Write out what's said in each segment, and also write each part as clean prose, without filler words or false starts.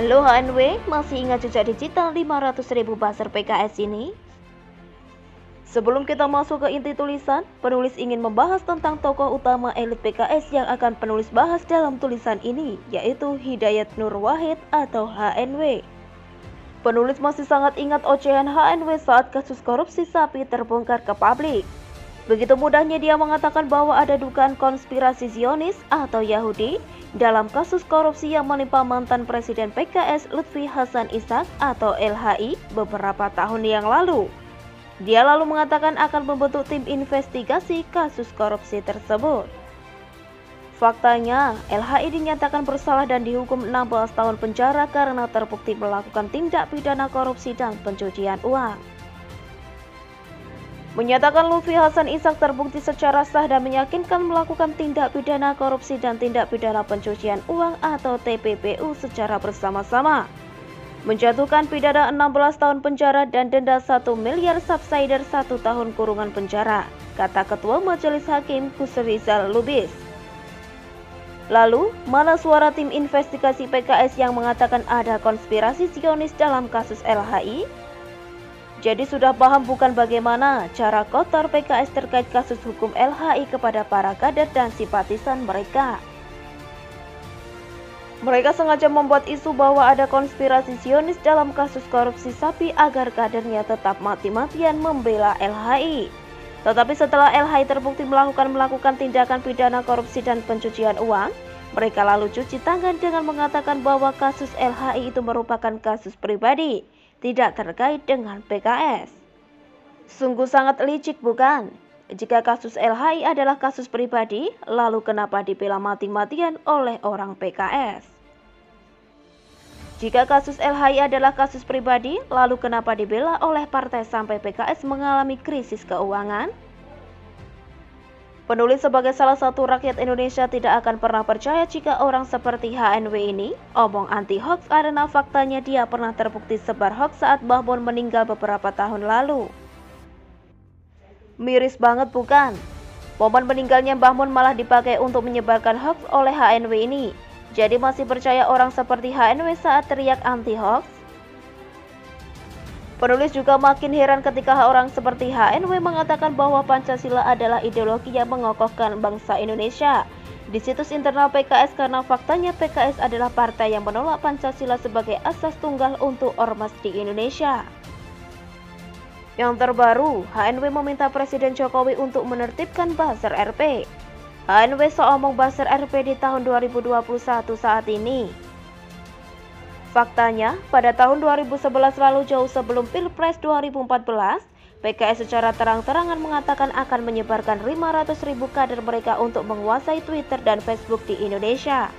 Halo HNW, masih ingat jejak digital 500.000 buzzer PKS ini? Sebelum kita masuk ke inti tulisan, penulis ingin membahas tentang tokoh utama elit PKS yang akan penulis bahas dalam tulisan ini, yaitu Hidayat Nur Wahid atau HNW. Penulis masih sangat ingat ocehan HNW saat kasus korupsi sapi terbongkar ke publik. Begitu mudahnya dia mengatakan bahwa ada dugaan konspirasi Zionis atau Yahudi dalam kasus korupsi yang menimpa mantan Presiden PKS Lutfi Hasan Ishak atau LHI beberapa tahun yang lalu. Dia lalu mengatakan akan membentuk tim investigasi kasus korupsi tersebut. Faktanya, LHI dinyatakan bersalah dan dihukum 16 tahun penjara karena terbukti melakukan tindak pidana korupsi dan pencucian uang. Menyatakan Lutfi Hasan Ishak terbukti secara sah dan meyakinkan melakukan tindak pidana korupsi dan tindak pidana pencucian uang atau TPPU secara bersama-sama. Menjatuhkan pidana 16 tahun penjara dan denda 1 miliar subsidiar 1 tahun kurungan penjara, kata Ketua Majelis Hakim Kusrizal Lubis. Lalu, mana suara tim investigasi PKS yang mengatakan ada konspirasi Zionis dalam kasus LHI? Jadi sudah paham bukan bagaimana cara kotor PKS terkait kasus hukum LHI kepada para kader dan simpatisan mereka. Mereka sengaja membuat isu bahwa ada konspirasi Zionis dalam kasus korupsi sapi agar kadernya tetap mati-matian membela LHI. Tetapi setelah LHI terbukti melakukan tindakan pidana korupsi dan pencucian uang, mereka lalu cuci tangan dengan mengatakan bahwa kasus LHI itu merupakan kasus pribadi, tidak terkait dengan PKS. Sungguh sangat licik bukan? Jika kasus LHI adalah kasus pribadi, lalu kenapa dibela mati-matian oleh orang PKS? Jika kasus LHI adalah kasus pribadi, lalu kenapa dibela oleh partai sampai PKS mengalami krisis keuangan? Penulis sebagai salah satu rakyat Indonesia tidak akan pernah percaya jika orang seperti HNW ini omong anti hoax karena faktanya dia pernah terbukti sebar hoax saat Mbah Mun meninggal beberapa tahun lalu. Miris banget bukan? Momen meninggalnya Mbah Mun malah dipakai untuk menyebarkan hoax oleh HNW ini. Jadi masih percaya orang seperti HNW saat teriak anti hoax? Penulis juga makin heran ketika orang seperti HNW mengatakan bahwa Pancasila adalah ideologi yang mengokohkan bangsa Indonesia di situs internal PKS karena faktanya PKS adalah partai yang menolak Pancasila sebagai asas tunggal untuk ormas di Indonesia. Yang terbaru, HNW meminta Presiden Jokowi untuk menertibkan buzzer RP. HNW seomong buzzer RP di tahun 2021 saat ini. Faktanya, pada tahun 2011 lalu jauh sebelum Pilpres 2014, PKS secara terang-terangan mengatakan akan menyebarkan 500.000 kader mereka untuk menguasai Twitter dan Facebook di Indonesia.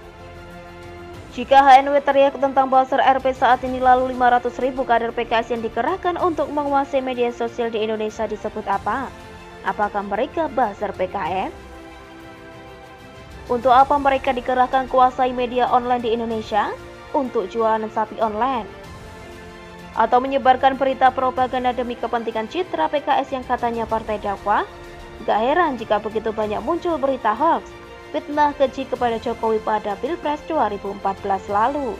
Jika HNW teriak tentang buzzer RP saat ini lalu 500.000 kader PKS yang dikerahkan untuk menguasai media sosial di Indonesia disebut apa? Apakah mereka buzzer PKS? Untuk apa mereka dikerahkan kuasai media online di Indonesia? Untuk jualan sapi online atau menyebarkan berita propaganda demi kepentingan citra PKS yang katanya partai dakwah? Gak heran jika begitu banyak muncul berita hoax, fitnah keji kepada Jokowi pada Pilpres 2014 lalu.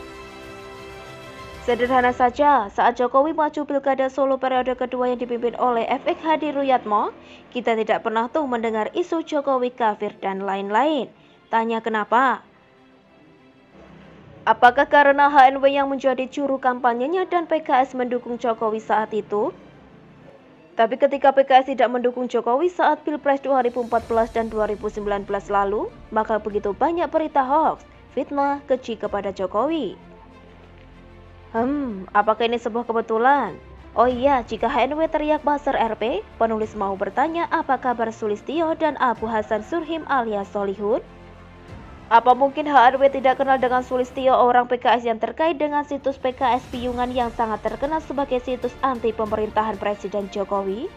Sederhana saja, saat Jokowi maju Pilkada Solo periode kedua yang dipimpin oleh FX Hadi Ruyatmo, kita tidak pernah tuh mendengar isu Jokowi kafir dan lain-lain. Tanya kenapa? Apakah karena HNW yang menjadi juru kampanyenya dan PKS mendukung Jokowi saat itu? Tapi ketika PKS tidak mendukung Jokowi saat Pilpres 2014 dan 2019 lalu, maka begitu banyak berita hoax, fitnah, keji kepada Jokowi. Apakah ini sebuah kebetulan? Oh iya, jika HNW teriak buzzer RP, penulis mau bertanya apa kabar Sulistyo dan Abu Hasan Surhim alias Solihun? Apa mungkin HNW tidak kenal dengan Sulistyo, orang PKS yang terkait dengan situs PKS Piyungan yang sangat terkenal sebagai situs anti pemerintahan Presiden Jokowi?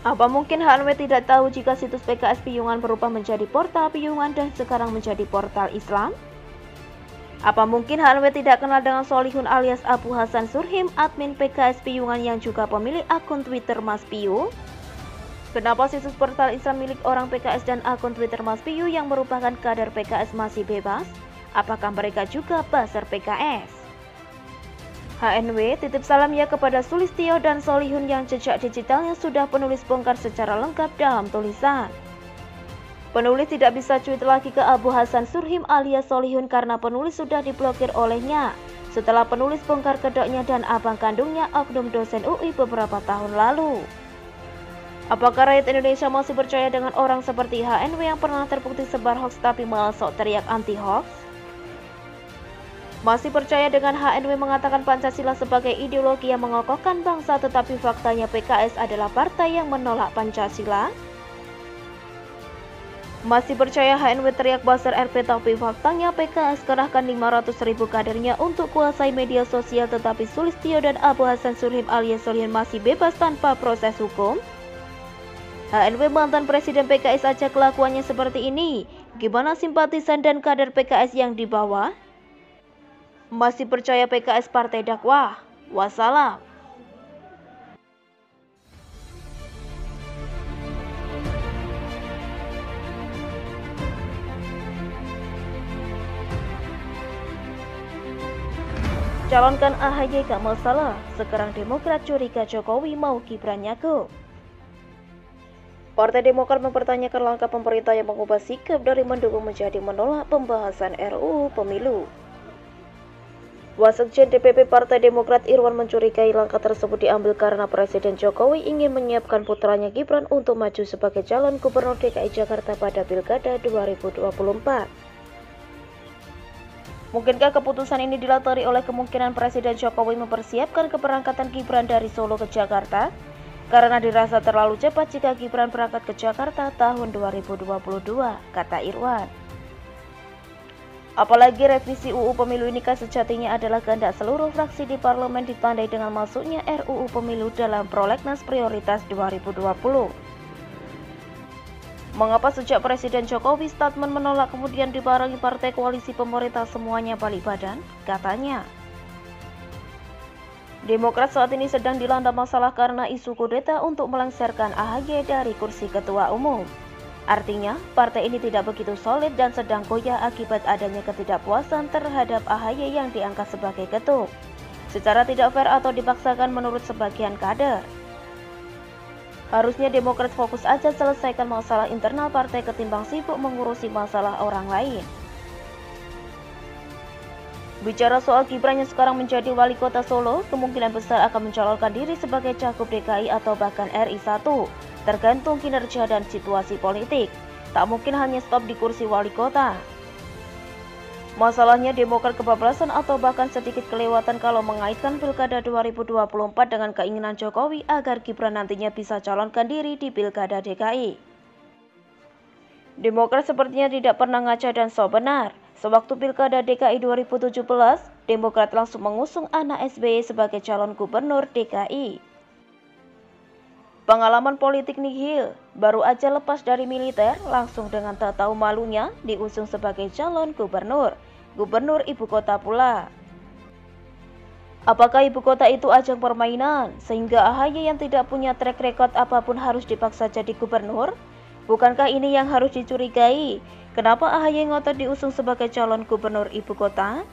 Apa mungkin HNW tidak tahu jika situs PKS Piyungan berubah menjadi portal Piyungan dan sekarang menjadi portal Islam? Apa mungkin HNW tidak kenal dengan Solihun alias Abu Hasan Surhim, admin PKS Piyungan yang juga pemilik akun Twitter Mas Piyu? Kenapa situs portal Islam milik orang PKS dan akun Twitter Mas Piyu yang merupakan kader PKS masih bebas? Apakah mereka juga buzzer PKS? HNW titip salamnya kepada Sulistyo dan Solihun yang jejak digitalnya sudah penulis bongkar secara lengkap dalam tulisan. Penulis tidak bisa cuit lagi ke Abu Hasan Surhim alias Solihun karena penulis sudah diblokir olehnya setelah penulis bongkar kedoknya dan abang kandungnya oknum dosen UI beberapa tahun lalu. Apakah rakyat Indonesia masih percaya dengan orang seperti HNW yang pernah terbukti sebar hoax tapi malah sok teriak anti hoax? Masih percaya dengan HNW mengatakan Pancasila sebagai ideologi yang mengokohkan bangsa, tetapi faktanya PKS adalah partai yang menolak Pancasila? Masih percaya HNW teriak buzzer RP tapi faktanya PKS kerahkan 500.000 kadernya untuk kuasai media sosial, tetapi Sulistyo dan Abu Hasan Surhim alias Solihin masih bebas tanpa proses hukum? HNW mantan Presiden PKS aja kelakuannya seperti ini, gimana simpatisan dan kader PKS yang di bawah? Masih percaya PKS partai dakwah? Wassalam. Calonkan AHY gak masalah, sekarang Demokrat curiga Jokowi mau Gibran nyago. Partai Demokrat mempertanyakan langkah pemerintah yang mengubah sikap dari mendukung menjadi menolak pembahasan RUU Pemilu. Wasekjen DPP Partai Demokrat Irwan mencurigai langkah tersebut diambil karena Presiden Jokowi ingin menyiapkan putranya Gibran untuk maju sebagai calon gubernur DKI Jakarta pada Pilkada 2024. Mungkinkah keputusan ini dilatari oleh kemungkinan Presiden Jokowi mempersiapkan keberangkatan Gibran dari Solo ke Jakarta? Karena dirasa terlalu cepat jika Gibran berangkat ke Jakarta tahun 2022, kata Irwan. Apalagi revisi UU Pemilu ini kan sejatinya adalah kehendak seluruh fraksi di parlemen ditandai dengan masuknya RUU Pemilu dalam prolegnas prioritas 2020. Mengapa sejak Presiden Jokowi statement menolak kemudian dibarengi partai koalisi pemerintah semuanya balik badan? Katanya, Demokrat saat ini sedang dilanda masalah karena isu kudeta untuk melengsarkan AHY dari kursi ketua umum. Artinya, partai ini tidak begitu solid dan sedang goyah akibat adanya ketidakpuasan terhadap AHY yang diangkat sebagai ketum, secara tidak fair atau dipaksakan menurut sebagian kader. Harusnya Demokrat fokus aja selesaikan masalah internal partai ketimbang sibuk mengurusi masalah orang lain. Bicara soal Gibran yang sekarang menjadi wali kota Solo, kemungkinan besar akan mencalonkan diri sebagai cagup DKI atau bahkan RI 1. Tergantung kinerja dan situasi politik, tak mungkin hanya stop di kursi wali kota. Masalahnya Demokrat kebablasan atau bahkan sedikit kelewatan kalau mengaitkan Pilkada 2024 dengan keinginan Jokowi agar Gibran nantinya bisa calonkan diri di Pilkada DKI. Demokrat sepertinya tidak pernah ngaca dan sok benar. Sewaktu Pilkada DKI 2017, Demokrat langsung mengusung anak SBY sebagai calon gubernur DKI. Pengalaman politik nihil, baru aja lepas dari militer, langsung dengan tak tahu malunya diusung sebagai calon gubernur ibu kota pula. Apakah ibu kota itu ajang permainan, sehingga AHY yang tidak punya track record apapun harus dipaksa jadi gubernur? Bukankah ini yang harus dicurigai? Kenapa AHY ngotot diusung sebagai calon gubernur ibu kota?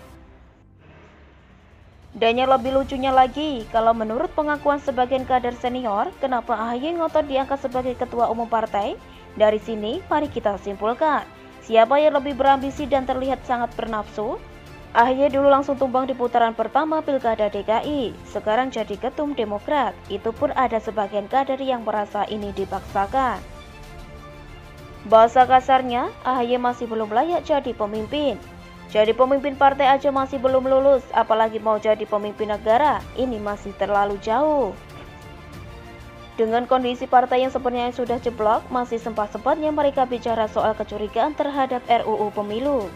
Dan yang lebih lucunya lagi, kalau menurut pengakuan sebagian kader senior, kenapa AHY ngotot diangkat sebagai ketua umum partai? Dari sini, mari kita simpulkan, siapa yang lebih berambisi dan terlihat sangat bernafsu? AHY dulu langsung tumbang di putaran pertama Pilkada DKI, sekarang jadi ketum Demokrat. Itu pun ada sebagian kader yang merasa ini dipaksakan. Bahasa kasarnya, AHY masih belum layak jadi pemimpin. Jadi pemimpin partai aja masih belum lulus, apalagi mau jadi pemimpin negara, ini masih terlalu jauh. Dengan kondisi partai yang sebenarnya sudah jeblok, masih sempat-sempatnya mereka bicara soal kecurigaan terhadap RUU Pemilu.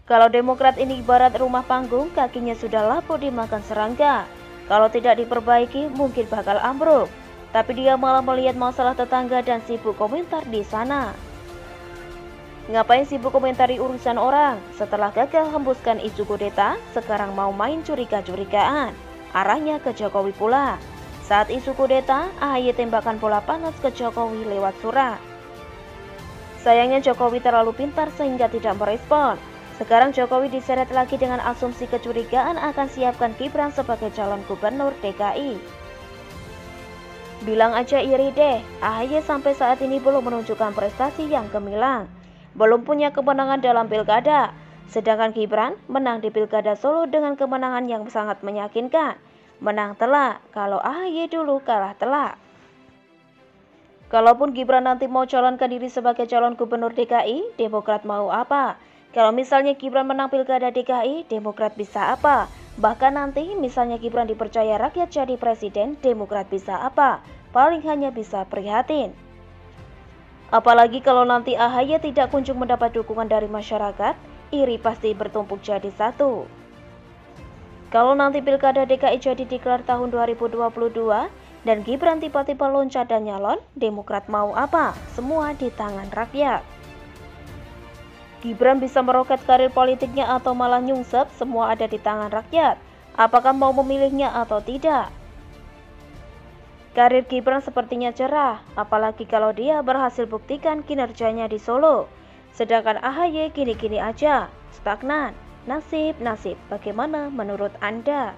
Kalau Demokrat ini ibarat rumah panggung, kakinya sudah lapuk dimakan serangga. Kalau tidak diperbaiki, mungkin bakal ambruk. Tapi dia malah melihat masalah tetangga dan sibuk komentar di sana. Ngapain sibuk komentari urusan orang? Setelah gagal hembuskan isu kudeta, sekarang mau main curiga-curigaan. Arahnya ke Jokowi pula. Saat isu kudeta, AHY tembakan bola panas ke Jokowi lewat surat. Sayangnya Jokowi terlalu pintar sehingga tidak merespon. Sekarang Jokowi diseret lagi dengan asumsi kecurigaan akan siapkan Gibran sebagai calon gubernur DKI. Bilang aja iri deh, AHY sampai saat ini belum menunjukkan prestasi yang gemilang, belum punya kemenangan dalam pilkada. Sedangkan Gibran menang di pilkada Solo dengan kemenangan yang sangat meyakinkan. Menang telak, kalau AHY dulu kalah telak. Kalaupun Gibran nanti mau calonkan diri sebagai calon gubernur DKI, Demokrat mau apa? Kalau misalnya Gibran menang pilkada DKI, Demokrat bisa apa? Bahkan nanti misalnya Gibran dipercaya rakyat jadi presiden, Demokrat bisa apa? Paling hanya bisa prihatin. Apalagi kalau nanti AHY tidak kunjung mendapat dukungan dari masyarakat, iri pasti bertumpuk jadi satu. Kalau nanti pilkada DKI jadi digelar tahun 2022 dan Gibran tiba-tiba loncat dan nyalon, Demokrat mau apa? Semua di tangan rakyat. Gibran bisa meroket karir politiknya atau malah nyungsep, semua ada di tangan rakyat. Apakah mau memilihnya atau tidak? Karir Gibran sepertinya cerah, apalagi kalau dia berhasil buktikan kinerjanya di Solo. Sedangkan AHY gini-gini aja, stagnan. Nasib, bagaimana menurut Anda?